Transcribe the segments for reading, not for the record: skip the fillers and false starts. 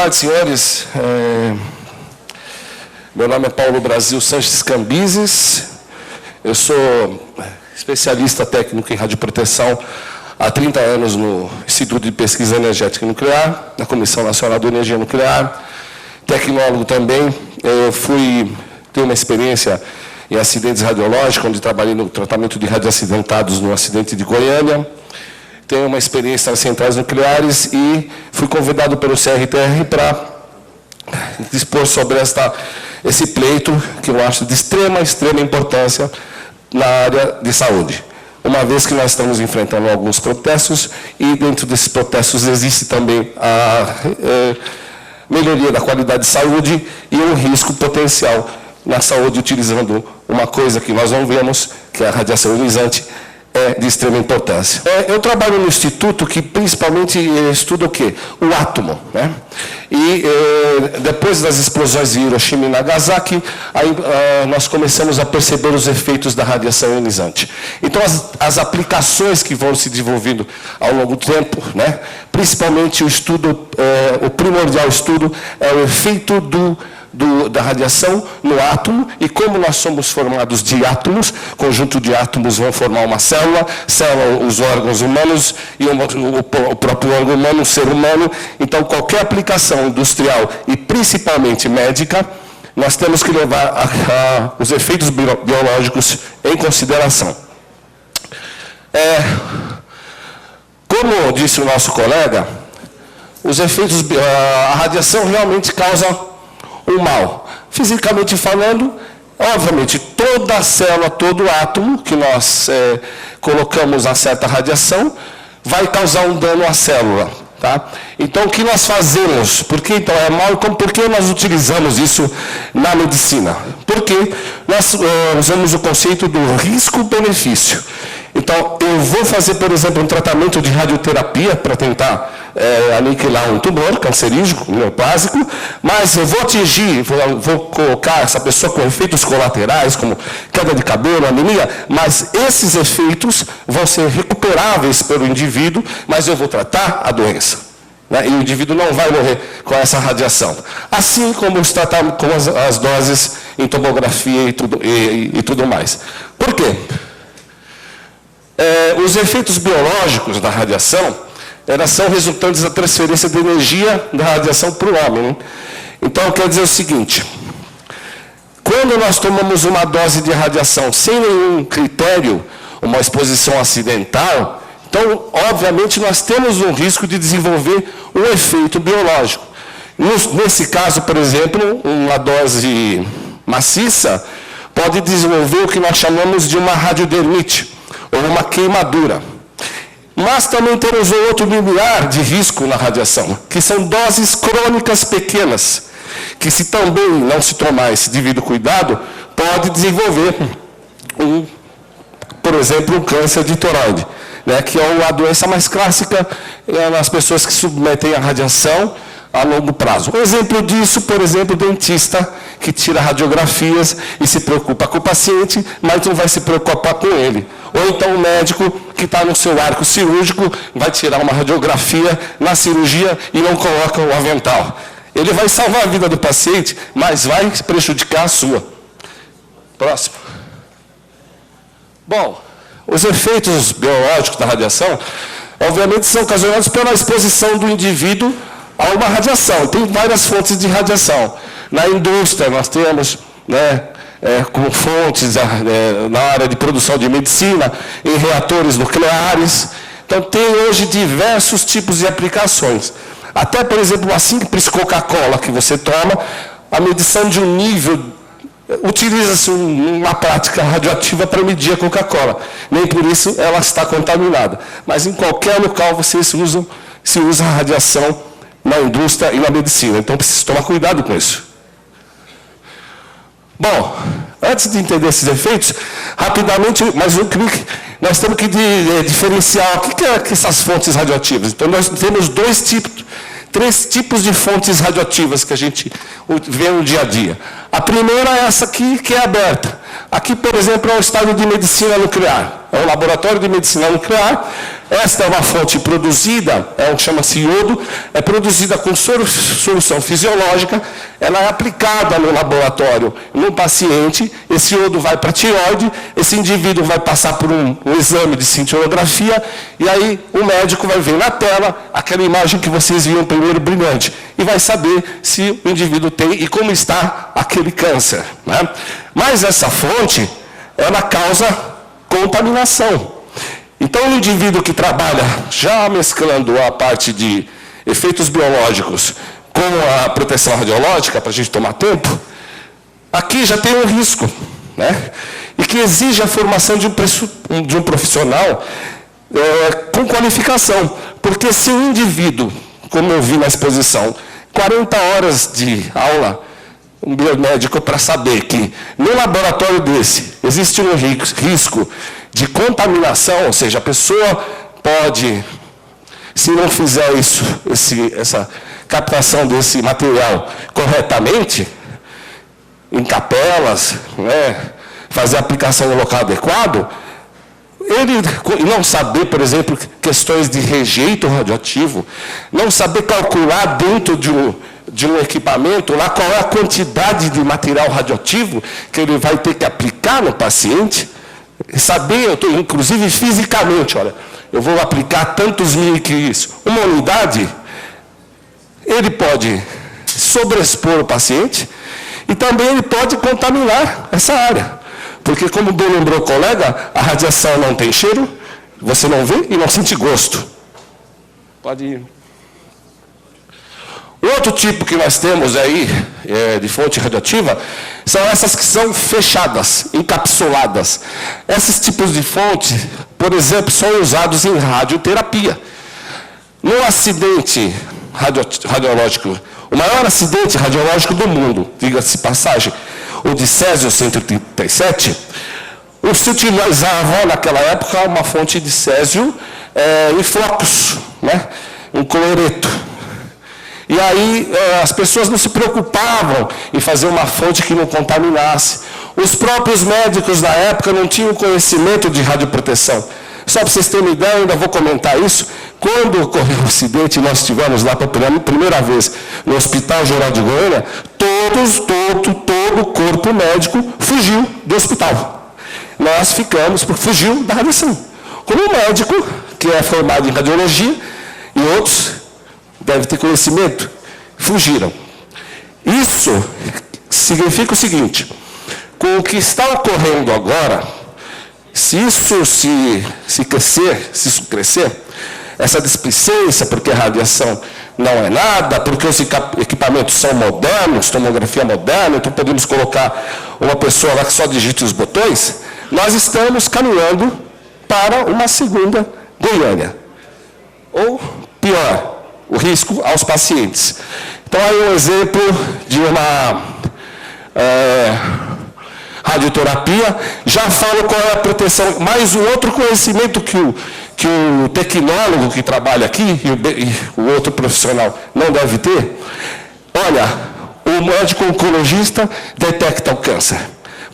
tarde, senhores. Meu nome é Paulo Brasil Sanches Cambises. Eu sou especialista técnico em radioproteção há 30 anos no Instituto de Pesquisa Energética e Nuclear, na Comissão Nacional de Energia Nuclear. Tecnólogo também. Eu tenho uma experiência em acidentes radiológicos, onde trabalhei no tratamento de radioacidentados no acidente de Goiânia. Tenho uma experiência nas centrais nucleares e fui convidado pelo CRTR para dispor sobre esse pleito, que eu acho de extrema importância na área de saúde. Uma vez que nós estamos enfrentando alguns protestos, e dentro desses protestos existe também a melhoria da qualidade de saúde e um risco potencial na saúde, utilizando uma coisa que nós não vemos, que é a radiação ionizante, é de extrema importância. Eu trabalho no Instituto que principalmente estuda o quê? O átomo, né? E depois das explosões de Hiroshima e Nagasaki, nós começamos a perceber os efeitos da radiação ionizante. Então, as aplicações que vão se desenvolvendo ao longo do tempo, né? Principalmente o primordial estudo é o efeito da radiação no átomo, e como nós somos formados de átomos, conjunto de átomos vão formar uma célula, os órgãos humanos e o próprio órgão humano, o ser humano. Então, qualquer aplicação industrial e principalmente médica, nós temos que levar os efeitos biológicos em consideração. Como disse o nosso colega, a radiação realmente causa um mal. Fisicamente falando, obviamente, toda a célula, todo átomo que nós colocamos a certa radiação, vai causar um dano à célula. Tá? Então, o que nós fazemos? Por que então é mal? Por que nós utilizamos isso na medicina? Porque nós usamos o conceito do risco-benefício. Então, eu vou fazer, por exemplo, um tratamento de radioterapia para tentar aniquilar um tumor cancerígeno, neoplásico, mas eu vou colocar essa pessoa com efeitos colaterais, como queda de cabelo, anemia, mas esses efeitos vão ser recuperáveis pelo indivíduo, mas eu vou tratar a doença. Né? E o indivíduo não vai morrer com essa radiação. Assim como tratar com as doses em tomografia e tudo mais. Por quê? Os efeitos biológicos da radiação, elas são resultantes da transferência de energia da radiação para o homem. Né? Então, quer dizer o seguinte, quando nós tomamos uma dose de radiação sem nenhum critério, uma exposição acidental, então, obviamente, nós temos um risco de desenvolver um efeito biológico. Nesse caso, por exemplo, uma dose maciça pode desenvolver o que nós chamamos de uma radiodermite, ou uma queimadura. Mas também temos um outro limiar de risco na radiação, que são doses crônicas pequenas, que se também não se tomar esse devido cuidado, pode desenvolver, por exemplo, um câncer de tireoide, né, que é a doença mais clássica nas pessoas que submetem à radiação a longo prazo. Um exemplo disso, por exemplo, o dentista que tira radiografias e se preocupa com o paciente, mas não vai se preocupar com ele. Ou então o médico que está no seu arco cirúrgico vai tirar uma radiografia na cirurgia e não coloca o avental. Ele vai salvar a vida do paciente, mas vai prejudicar a sua. Próximo. Bom, os efeitos biológicos da radiação, obviamente, são ocasionados pela exposição do indivíduo a uma radiação. Tem várias fontes de radiação. Na indústria, nós temos, né, com fontes na área de produção de medicina, em reatores nucleares. Então, tem hoje diversos tipos de aplicações. Até, por exemplo, a simples Coca-Cola que você toma, a medição de um nível, utiliza-se uma prática radioativa para medir a Coca-Cola. Nem por isso ela está contaminada. Mas em qualquer local se usa a radiação na indústria e na medicina. Então, precisa tomar cuidado com isso. Bom, antes de entender esses efeitos, rapidamente, mas nós temos que diferenciar o que é essas fontes radioativas. Então, nós temos três tipos de fontes radioativas que a gente vê no dia a dia. A primeira é essa aqui, que é aberta. Aqui, por exemplo, é o estado de medicina nuclear. É um laboratório de medicina nuclear, Esta é uma fonte produzida, chama-se iodo, é produzida com solução fisiológica, ela é aplicada no laboratório no paciente, esse iodo vai para a tireoide, esse indivíduo vai passar por um exame de cintilografia, e aí o médico vai ver na tela aquela imagem que vocês viram primeiro brilhante, e vai saber se o indivíduo tem e como está aquele câncer, né? Mas essa fonte, ela causa contaminação. Então, o indivíduo que trabalha já mesclando a parte de efeitos biológicos com a proteção radiológica, para a gente tomar tempo, aqui já tem um risco, né? E que exige a formação de um profissional com qualificação. Porque se o indivíduo, como eu vi na exposição, 40 horas de aula, um biomédico para saber que no laboratório desse existe um risco de contaminação, ou seja, a pessoa pode, se não fizer essa captação desse material corretamente, em capelas, né, fazer a aplicação no local adequado, ele não saber, por exemplo, questões de rejeito radioativo, não saber calcular dentro de um equipamento lá qual é a quantidade de material radioativo que ele vai ter que aplicar no paciente, saber, inclusive fisicamente, olha, eu vou aplicar tantos miliquilos, uma unidade, ele pode sobrespor o paciente e também ele pode contaminar essa área. Porque, como bem lembrou o colega, a radiação não tem cheiro, você não vê e não sente gosto. Pode ir. O outro tipo que nós temos aí, de fonte radioativa, são essas que são fechadas, encapsuladas. Esses tipos de fonte, por exemplo, são usados em radioterapia. No acidente radiológico, o maior acidente radiológico do mundo, diga-se passagem, o de Césio 137, se utilizava naquela época uma fonte de Césio em flocos, né? Um cloreto. E aí as pessoas não se preocupavam em fazer uma fonte que não contaminasse. Os próprios médicos da época não tinham conhecimento de radioproteção. Só para vocês terem uma ideia, eu ainda vou comentar isso. Quando ocorreu o acidente, nós estivemos lá pela primeira vez no Hospital Geral de Goiânia, todo o corpo médico fugiu do hospital. Nós ficamos, porque fugiu da radiação. Como um médico, que é formado em radiologia, e outros devem ter conhecimento, fugiram. Isso significa o seguinte: com o que está ocorrendo agora, se isso crescer, essa displicência, porque a radiação não é nada, porque os equipamentos são modernos, tomografia moderna, então podemos colocar uma pessoa lá que só digite os botões, nós estamos caminhando para uma segunda Goiânia. Ou, pior, o risco aos pacientes. Então, aí um exemplo de uma radioterapia, já falo qual é a proteção, mas o outro conhecimento que o tecnólogo que trabalha aqui, e o outro profissional não deve ter, olha, o médico oncologista detecta o câncer,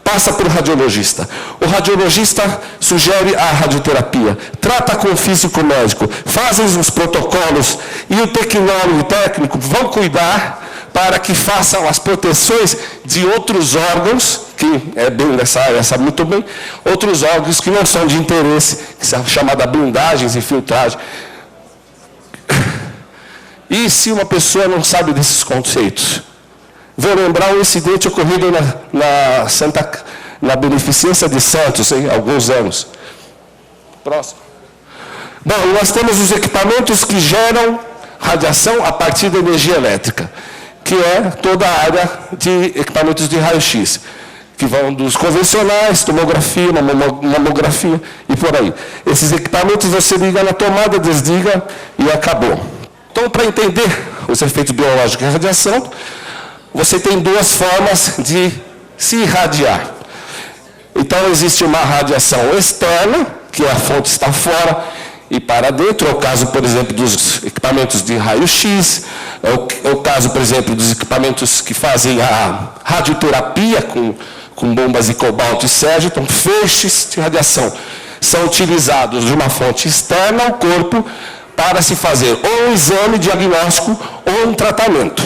passa para o radiologista. O radiologista sugere a radioterapia, trata com o físico médico, fazem os protocolos, e o tecnólogo e o técnico vão cuidar para que façam as proteções de outros órgãos, que é bem nessa área, sabe muito bem, outros órgãos que não são de interesse, que são chamadas blindagens e filtragem. E se uma pessoa não sabe desses conceitos? Vou lembrar um incidente ocorrido na Beneficência de Santos, há alguns anos. Próximo. Bom, nós temos os equipamentos que geram radiação a partir da energia elétrica, que é toda a área de equipamentos de raio-x, que vão dos convencionais, tomografia, mamografia e por aí. Esses equipamentos você liga na tomada, desliga e acabou. Então, para entender os efeitos biológicos da radiação, você tem duas formas de se irradiar. Então, existe uma radiação externa, que a fonte está fora e para dentro. É o caso, por exemplo, dos equipamentos de raio-x, é o caso, por exemplo, dos equipamentos que fazem a radioterapia com bombas de cobalto e césio, então feixes de radiação. são utilizados de uma fonte externa ao corpo para se fazer ou um exame diagnóstico ou um tratamento.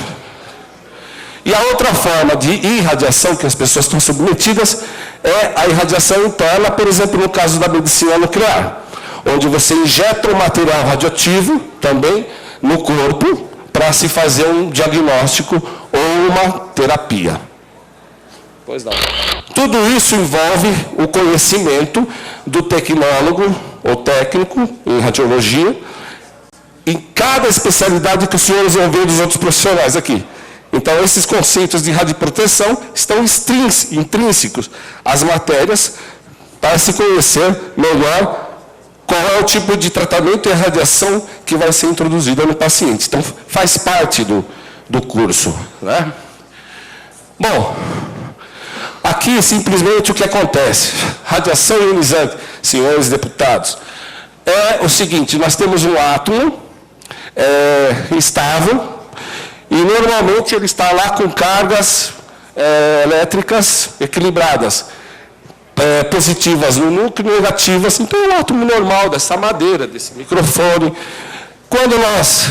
E a outra forma de irradiação que as pessoas estão submetidas é a irradiação interna, por exemplo, no caso da medicina nuclear, onde você injeta um material radioativo também no corpo para se fazer um diagnóstico ou uma terapia. Pois não. Tudo isso envolve o conhecimento do tecnólogo ou técnico em radiologia, em cada especialidade que os senhores vão ver dos outros profissionais aqui. Então, esses conceitos de radioproteção estão intrínsecos às matérias para se conhecer melhor qual é o tipo de tratamento e radiação que vai ser introduzida no paciente. Então, faz parte do curso, né? Bom, aqui simplesmente o que acontece. Radiação ionizante, senhores deputados, é o seguinte: nós temos um átomo estável, e normalmente ele está lá com cargas elétricas equilibradas, positivas no núcleo, negativas. Então, é um átomo normal dessa madeira, desse microfone. Quando nós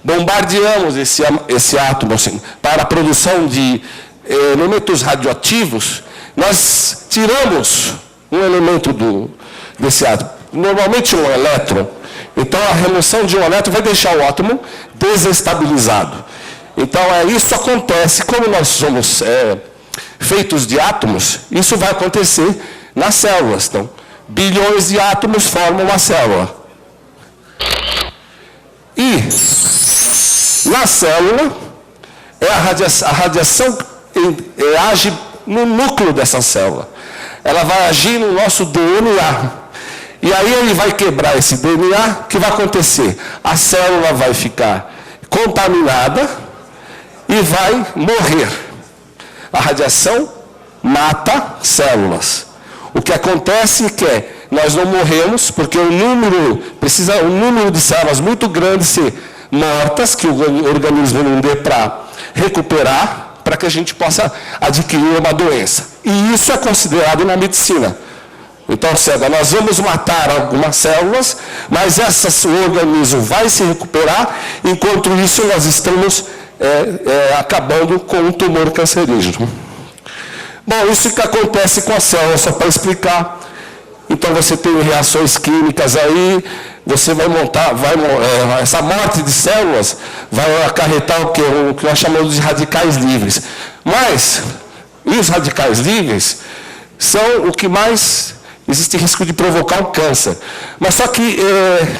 bombardeamos esse átomo assim, para a produção de elementos radioativos, nós tiramos um elemento desse átomo, normalmente um elétron. Então, a remoção de um elétron vai deixar o átomo desestabilizado. Então, isso acontece, como nós somos feitos de átomos, isso vai acontecer nas células. Então, bilhões de átomos formam uma célula. E, na célula, a radiação age no núcleo dessa célula. Ela vai agir no nosso DNA. E aí ele vai quebrar esse DNA, o que vai acontecer? A célula vai ficar contaminada e vai morrer. A radiação mata células. O que acontece é que nós não morremos, porque precisa um número de células muito grande ser mortas, que o organismo não dê para recuperar, para que a gente possa adquirir uma doença. E isso é considerado na medicina. Então, nós vamos matar algumas células, mas o organismo vai se recuperar, enquanto isso nós estamos acabando com um tumor cancerígeno. Bom, isso que acontece com a célula, só para explicar. Então, você tem reações químicas aí, você vai montar, essa morte de células vai acarretar o que nós chamamos de radicais livres. Mas, e os radicais livres são o que mais existe risco de provocar um câncer. Mas só que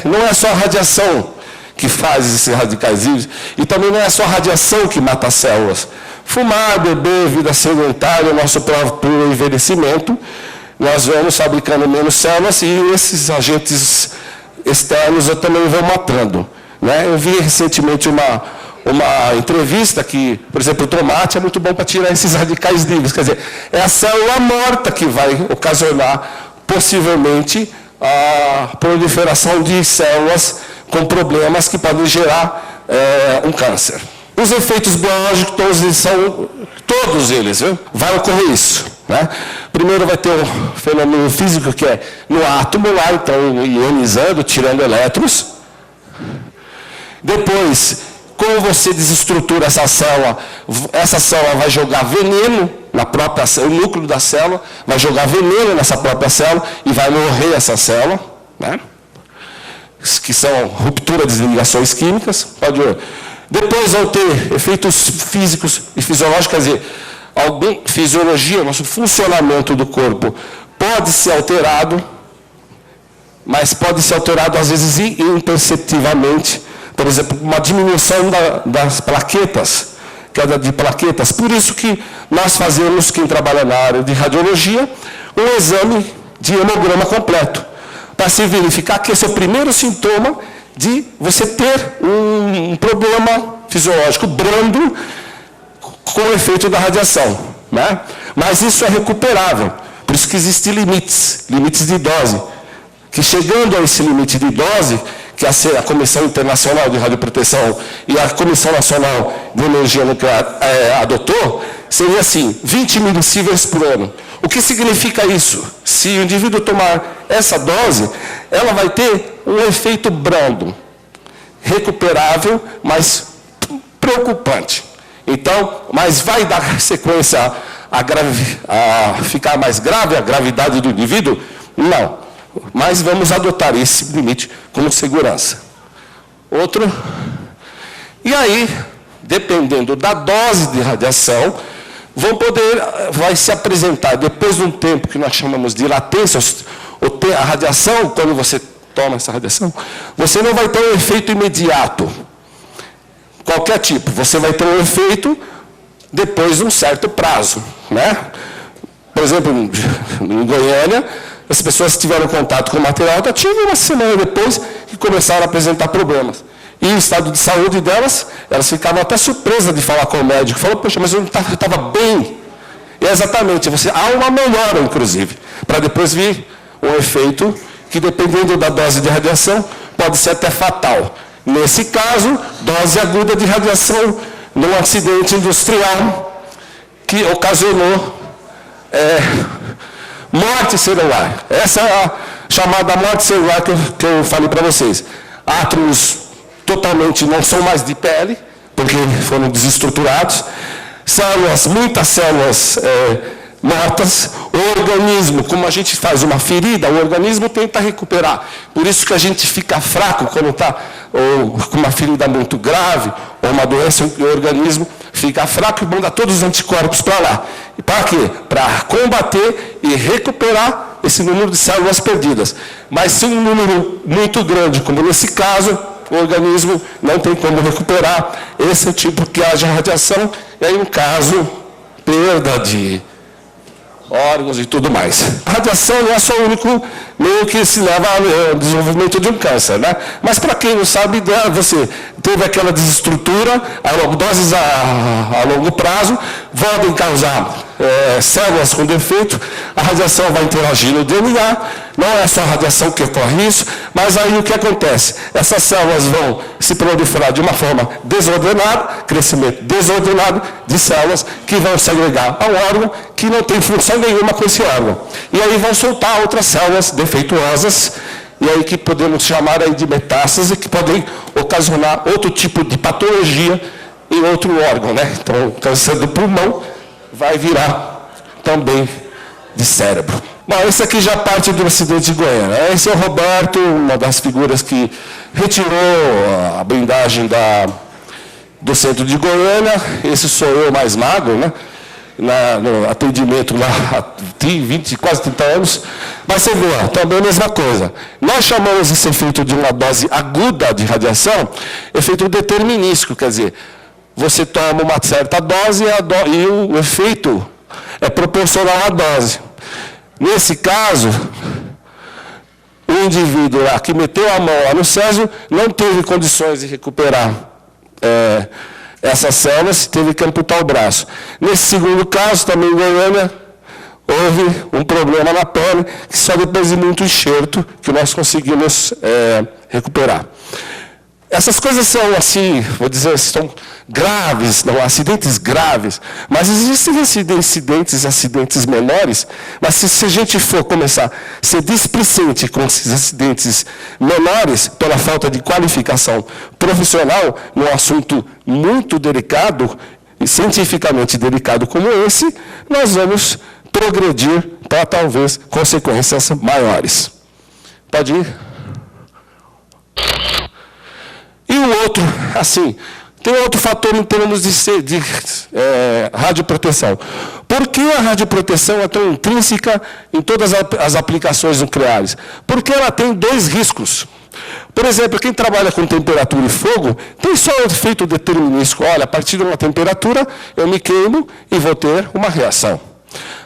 não é só a radiação que faz esses radicais livres, e também não é só a radiação que mata as células. Fumar, beber, vida sedentária, nosso próprio envelhecimento, nós vamos fabricando menos células e esses agentes externos eu também vou matando, né? Eu vi recentemente uma entrevista que, por exemplo, o tomate é muito bom para tirar esses radicais livres. Quer dizer, é a célula morta que vai ocasionar, possivelmente, a proliferação de células com problemas que podem gerar um câncer. Os efeitos biológicos, todos eles, viu? Vai ocorrer isso, né? Primeiro vai ter um fenômeno físico que é no átomo lá, então ionizando, tirando elétrons. Depois, como você desestrutura essa célula vai jogar veneno na própria célula, o núcleo da célula vai jogar veneno nessa própria célula e vai morrer essa célula, né? Que são ruptura de ligações químicas. Depois vão ter efeitos físicos e fisiológicos, quer dizer, fisiologia, nosso funcionamento do corpo pode ser alterado, mas pode ser alterado às vezes imperceptivelmente. Por exemplo, uma diminuição das plaquetas, queda de plaquetas. Por isso que nós fazemos, quem trabalha na área de radiologia, um exame de hemograma completo, para se verificar que esse é o primeiro sintoma de você ter um problema fisiológico brando com o efeito da radiação, né? Mas isso é recuperável. Por isso que existem limites de dose. Que chegando a esse limite de dose, que a Comissão Internacional de Radioproteção e a Comissão Nacional de Energia Nuclear adotou, seria assim, 20 milissieverts por ano. O que significa isso? Se o indivíduo tomar essa dose, ela vai ter um efeito brando, recuperável, mas preocupante. Então, mas vai dar sequência a ficar mais grave a gravidade do indivíduo? Não. Mas vamos adotar esse limite como segurança. Outro. E aí, dependendo da dose de radiação, vai se apresentar, depois de um tempo que nós chamamos de latência, a radiação, quando você toma essa radiação, você não vai ter um efeito imediato, qualquer tipo, você vai ter um efeito depois de um certo prazo, né? Por exemplo, em Goiânia, as pessoas tiveram contato com o material radioativo uma semana depois que começaram a apresentar problemas. E o estado de saúde delas, elas ficavam até surpresas de falar com o médico. Falou, poxa, mas eu estava bem. E é exatamente, há uma melhora, inclusive, para depois vir um efeito que, dependendo da dose de radiação, pode ser até fatal. Nesse caso, dose aguda de radiação num acidente industrial que ocasionou morte celular. Essa é a chamada morte celular que eu falei para vocês. Átomos totalmente não são mais de pele, porque foram desestruturados. Células, muitas células mortas. O organismo, como a gente faz uma ferida, o organismo tenta recuperar. Por isso que a gente fica fraco quando está com uma ferida muito grave, ou uma doença, o organismo fica fraco e manda todos os anticorpos para lá. E para quê? Para combater e recuperar esse número de células perdidas. Mas se um número muito grande, como nesse caso, o organismo não tem como recuperar esse tipo que haja radiação, e aí, no caso, perda de órgãos e tudo mais. A radiação não é só o único meio que se leva ao desenvolvimento de um câncer, né? Mas, para quem não sabe, você teve aquela desestrutura, doses a longo prazo, podem causar células com defeito, a radiação vai interagir no DNA, não é só a radiação que ocorre isso, mas aí o que acontece? Essas células vão se proliferar de uma forma desordenada, crescimento desordenado de células que vão se agregar ao órgão que não tem função nenhuma com esse órgão. E aí vão soltar outras células defeituosas, e aí que podemos chamar aí de metástase, que podem ocasionar outro tipo de patologia em outro órgão, né? Então, o câncer do pulmão vai virar também de cérebro. Bom, esse aqui já parte do acidente de Goiânia. Esse é o Roberto, uma das figuras que retirou a blindagem do centro de Goiânia. Esse sou eu mais magro, né? No atendimento lá há 20, quase 30 anos. Mas você vê, também a mesma coisa. Nós chamamos esse efeito de uma dose aguda de radiação, efeito determinístico, quer dizer, você toma uma certa dose e o efeito é proporcional à dose. Nesse caso, o indivíduo lá que meteu a mão lá no Césio não teve condições de recuperar essas células, teve que amputar o braço. Nesse segundo caso, também em Goiânia, houve um problema na pele, que só depois de muito enxerto que nós conseguimos recuperar. Essas coisas são, assim, vou dizer, são graves, não, acidentes graves, mas existem incidentes e acidentes menores, mas se a gente for começar a ser displicente com esses acidentes menores, pela falta de qualificação profissional, num assunto muito delicado, e cientificamente delicado como esse, nós vamos progredir para, talvez, consequências maiores. Pode ir? E o outro, assim, tem outro fator em termos de radioproteção. Por que a radioproteção é tão intrínseca em todas as aplicações nucleares? Porque ela tem dois riscos. Por exemplo, quem trabalha com temperatura e fogo, tem só o efeito determinístico. Olha, a partir de uma temperatura, eu me queimo e vou ter uma reação.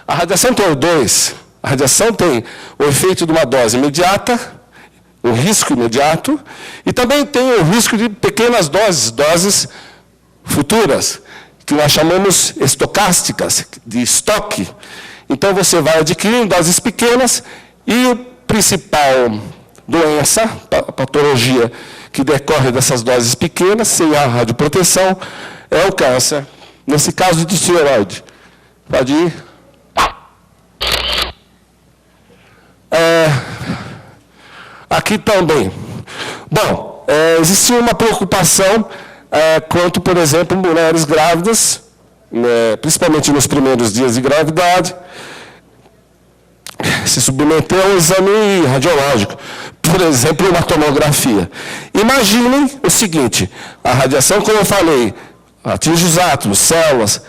A radiação tem os dois. A radiação tem o efeito de uma dose imediata, o risco imediato, e também tem o risco de pequenas doses futuras, que nós chamamos estocásticas, de estoque. Então, você vai adquirindo doses pequenas, e a principal doença, patologia que decorre dessas doses pequenas, sem a radioproteção, é o câncer. Nesse caso de tireoide. Pode ir? Aqui também. Bom, existia uma preocupação quanto, por exemplo, mulheres grávidas, principalmente nos primeiros dias de gravidade, se submeter ao exame radiológico, por exemplo, uma tomografia. Imaginem o seguinte, a radiação, como eu falei, atinge os átomos, células.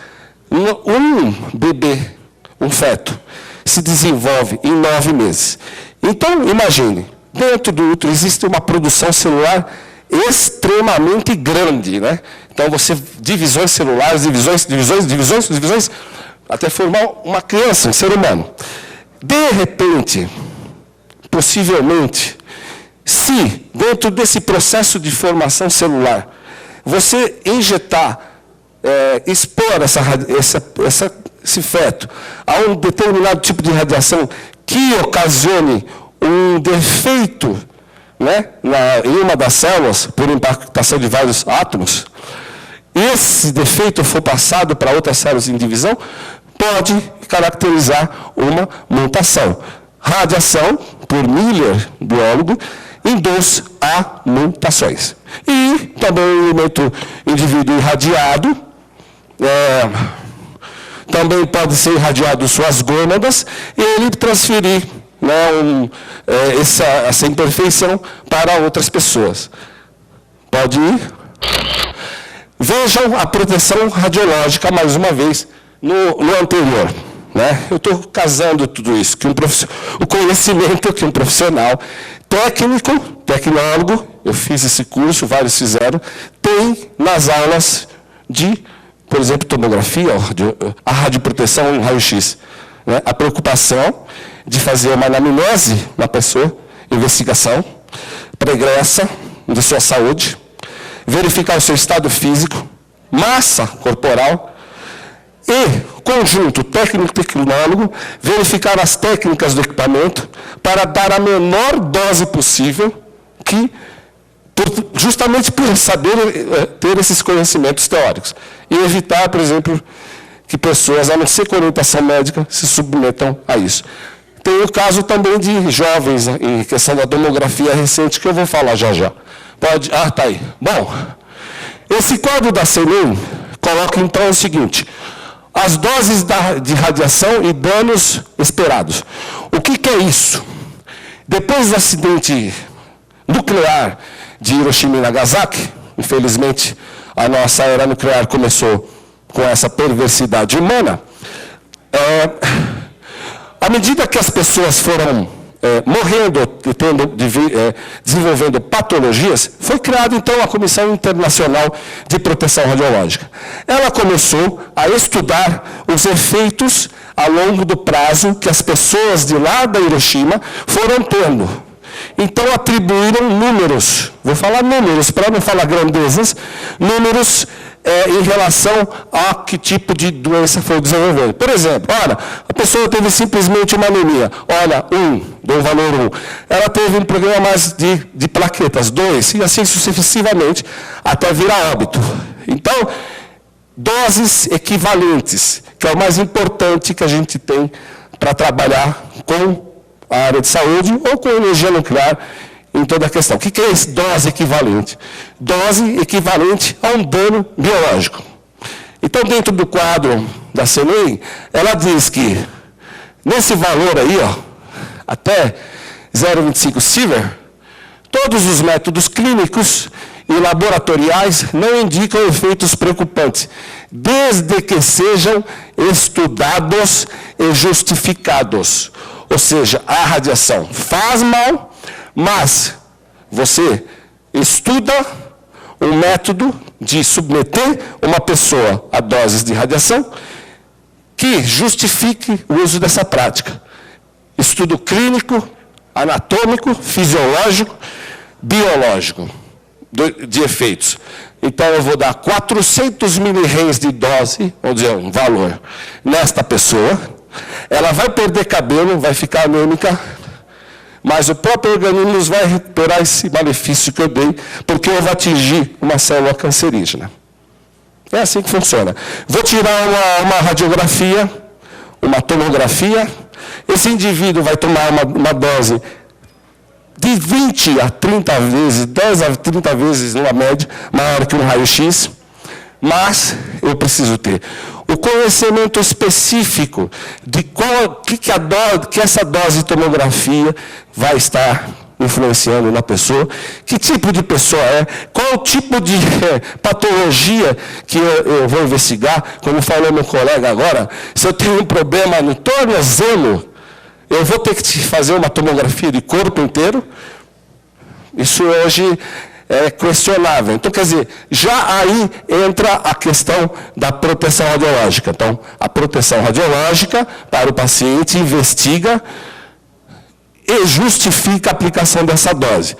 Um bebê, um feto, se desenvolve em 9 meses. Então, imagine, dentro do útero existe uma produção celular extremamente grande, né? Então, divisões celulares, divisões, até formar uma criança, um ser humano. De repente, possivelmente, se dentro desse processo de formação celular, você injetar, expor esse feto a um determinado tipo de radiação que ocasione um defeito, né, em uma das células, por impactação de vários átomos, esse defeito for passado para outras células em divisão, pode caracterizar uma mutação. Radiação, por Miller, biólogo, induz a mutações. E também o elemento indivíduo irradiado, também pode ser irradiado suas gônadas, e ele transferir, né, essa imperfeição para outras pessoas. Pode ir? Vejam a proteção radiológica, mais uma vez, no anterior. Né? Eu estou casando tudo isso, o conhecimento que um profissional técnico, tecnólogo, eu fiz esse curso, vários fizeram, tem nas aulas de, por exemplo, tomografia, a radioproteção em raio-x. Né? A preocupação de fazer uma anamnese na pessoa, investigação pregressa de sua saúde, verificar o seu estado físico, massa corporal e conjunto técnico-tecnólogo, verificar as técnicas do equipamento para dar a menor dose possível, justamente por saber ter esses conhecimentos teóricos. E evitar, por exemplo, que pessoas, a não ser com orientação médica, se submetam a isso. Tem o caso também de jovens, em questão da tomografia recente, que eu vou falar já já. Está aí. Bom, esse quadro da CENEM coloca então o seguinte: as doses de radiação e danos esperados. O que é isso? Depois do acidente nuclear de Hiroshima e Nagasaki, infelizmente a nossa era nuclear começou com essa perversidade humana, à medida que as pessoas foram morrendo, desenvolvendo patologias, foi criada, então, a Comissão Internacional de Proteção Radiológica. Ela começou a estudar os efeitos a longo do prazo que as pessoas de lá da Hiroshima foram tendo. Então, atribuíram números, vou falar números, para não falar grandezas, números em relação a que tipo de doença foi desenvolvendo. Por exemplo, olha, a pessoa teve simplesmente uma anemia. Olha, dou um valor 1. Ela teve um problema mais de plaquetas, 2, e assim sucessivamente, até virar óbito. Então, doses equivalentes, que é o mais importante que a gente tem para trabalhar com a área de saúde ou com energia nuclear, em toda a questão. O que é esse dose equivalente? Dose equivalente a um dano biológico. Então, dentro do quadro da CENEM, ela diz que, nesse valor aí, até 0,25 Sievert, todos os métodos clínicos e laboratoriais não indicam efeitos preocupantes, desde que sejam estudados e justificados. Ou seja, a radiação faz mal, mas você estuda um método de submeter uma pessoa a doses de radiação que justifique o uso dessa prática. Estudo clínico, anatômico, fisiológico, biológico de efeitos. Então, eu vou dar 400 mil-rens de dose, vamos dizer, um valor, nesta pessoa. Ela vai perder cabelo, vai ficar anêmica, mas o próprio organismo vai recuperar esse malefício que eu dei, porque eu vou atingir uma célula cancerígena. É assim que funciona. Vou tirar uma radiografia, uma tomografia, Esse indivíduo vai tomar uma dose de 20 a 30 vezes, 10 a 30 vezes, numa média, maior que um raio-x, mas eu preciso ter o conhecimento específico de que essa dose de tomografia vai estar influenciando na pessoa, que tipo de pessoa é, qual o tipo de patologia que eu vou investigar, como falou meu colega agora, se eu tenho um problema no tornozelo, eu vou ter que fazer uma tomografia de corpo inteiro? Isso hoje é questionável. Então, quer dizer, já aí entra a questão da proteção radiológica. Então, a proteção radiológica para o paciente investiga e justifica a aplicação dessa dose.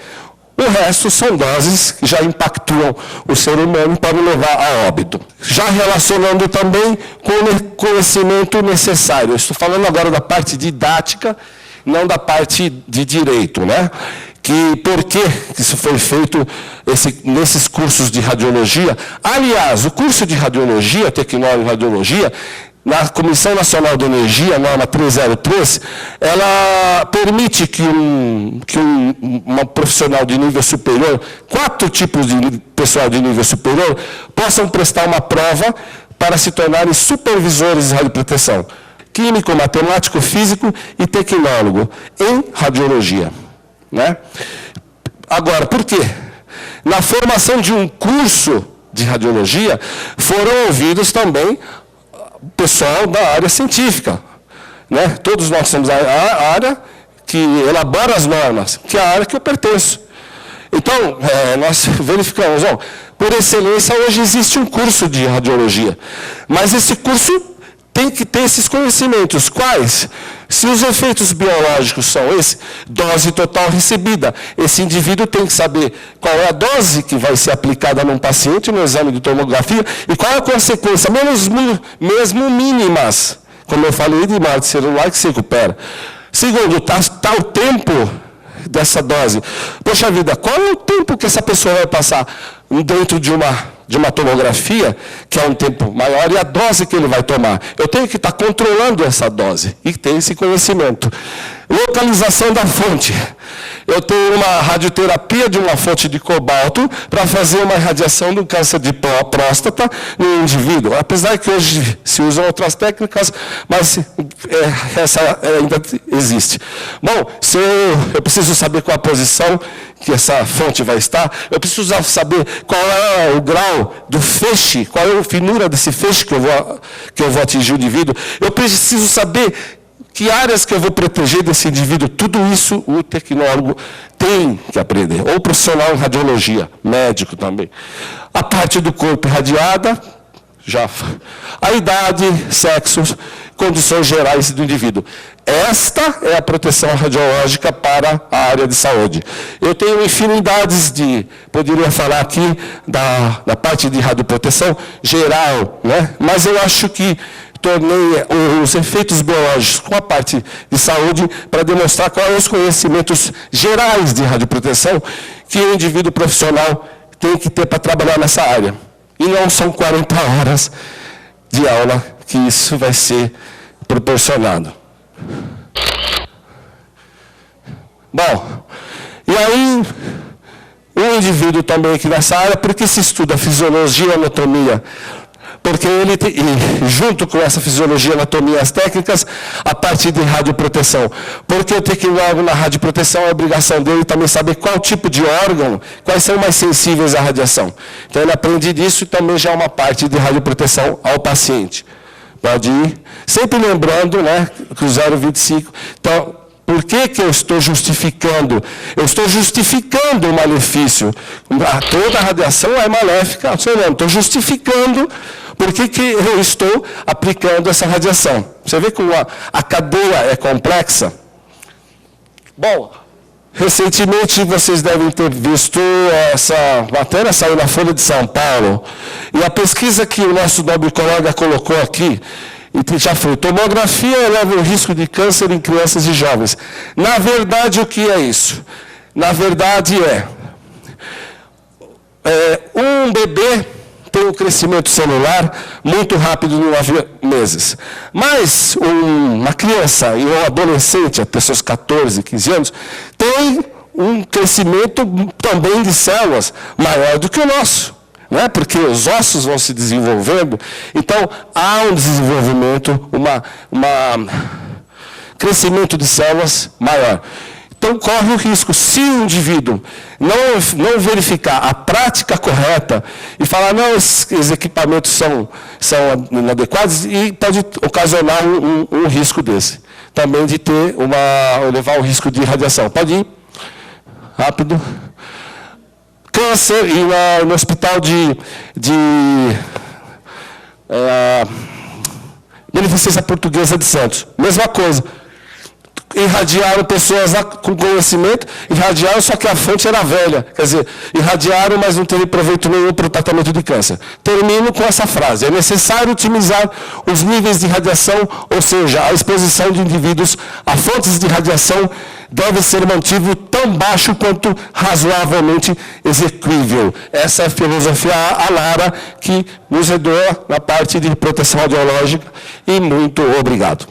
O resto são doses que já impactuam o ser humano para o levar a óbito. Já relacionando também com o conhecimento necessário. Eu estou falando agora da parte didática, não da parte de direito, né? Por que isso foi feito nesses cursos de radiologia? Aliás, o curso de radiologia, tecnólogo em radiologia, na Comissão Nacional de Energia, norma 303, ela permite que uma profissional de nível superior, 4 tipos de pessoal de nível superior, possam prestar uma prova para se tornarem supervisores de radioproteção. Químico, matemático, físico e tecnólogo em radiologia. Né? Agora, por quê? Na formação de um curso de radiologia, foram ouvidos também o pessoal da área científica. Né? Todos nós somos a área que elabora as normas, que é a área que eu pertenço. Então, nós verificamos, por excelência, hoje existe um curso de radiologia, mas esse curso tem que ter esses conhecimentos. Quais? Se os efeitos biológicos são esses, dose total recebida. Esse indivíduo tem que saber qual é a dose que vai ser aplicada num paciente no exame de tomografia e qual é a consequência, mesmo mínimas, como eu falei, de morte celular que se recupera. Segundo, está o tempo dessa dose. Poxa vida, qual é o tempo que essa pessoa vai passar dentro de uma tomografia, que é um tempo maior, e a dose que ele vai tomar? Eu tenho que estar controlando essa dose e ter esse conhecimento. Localização da fonte. Eu tenho uma radioterapia de uma fonte de cobalto para fazer uma irradiação do câncer de próstata no indivíduo. Apesar que hoje se usam outras técnicas, mas essa ainda existe. Bom, se eu preciso saber qual a posição que essa fonte vai estar, eu preciso saber qual é o grau do feixe, qual é a finura desse feixe que eu vou atingir o indivíduo. Eu preciso saber que áreas que eu vou proteger desse indivíduo. Tudo isso o tecnólogo tem que aprender. Ou profissional em radiologia, médico também. A parte do corpo irradiada, já. A idade, sexo, condições gerais do indivíduo. Esta é a proteção radiológica para a área de saúde. Eu tenho infinidades poderia falar aqui da parte de radioproteção geral, né? Mas eu acho que tornei os efeitos biológicos com a parte de saúde para demonstrar quais são os conhecimentos gerais de radioproteção que o indivíduo profissional tem que ter para trabalhar nessa área. E não são 40 horas de aula que isso vai ser proporcionado. Bom, e aí, o indivíduo também aqui nessa área, porque se estuda fisiologia e anatomia, porque ele tem, junto com essa fisiologia, anatomia e as técnicas, a parte de radioproteção. Porque o tecnólogo na radioproteção, a obrigação dele também saber qual tipo de órgão, quais são mais sensíveis à radiação. Então ele aprende disso e também já é uma parte de radioproteção ao paciente. Pode ir. Sempre lembrando, né, que o 0,25. Então, por que eu estou justificando? Eu estou justificando o malefício. Toda a radiação é maléfica, não, estou justificando por que eu estou aplicando essa radiação. Você vê como a cadeia é complexa? Bom, recentemente vocês devem ter visto essa matéria, saiu na Folha de São Paulo, e a pesquisa que o nosso nobre colega colocou aqui, e já foi, tomografia eleva o risco de câncer em crianças e jovens. Na verdade, o que é isso? Na verdade um bebê tem um crescimento celular muito rápido em 9 meses. Mas uma criança e um adolescente, até seus 14, 15 anos, tem um crescimento também de células maior do que o nosso. Né? Porque os ossos vão se desenvolvendo, então há um desenvolvimento, crescimento de células maior. Então, corre o risco, se o indivíduo não verificar a prática correta e falar, não, esses equipamentos são inadequados, e pode ocasionar um risco desse. Também de ter levar o risco de radiação. Pode ir? Rápido. Câncer, e no hospital de Beneficência Portuguesa de Santos. Mesma coisa. Irradiaram pessoas com conhecimento, irradiaram, só que a fonte era velha. Quer dizer, irradiaram, mas não teve proveito nenhum para o tratamento de câncer. Termino com essa frase. É necessário otimizar os níveis de radiação, ou seja, a exposição de indivíduos a fontes de radiação deve ser mantido tão baixo quanto razoavelmente execuível. Essa é a filosofia Alara, que nos redou na parte de proteção radiológica. E muito obrigado.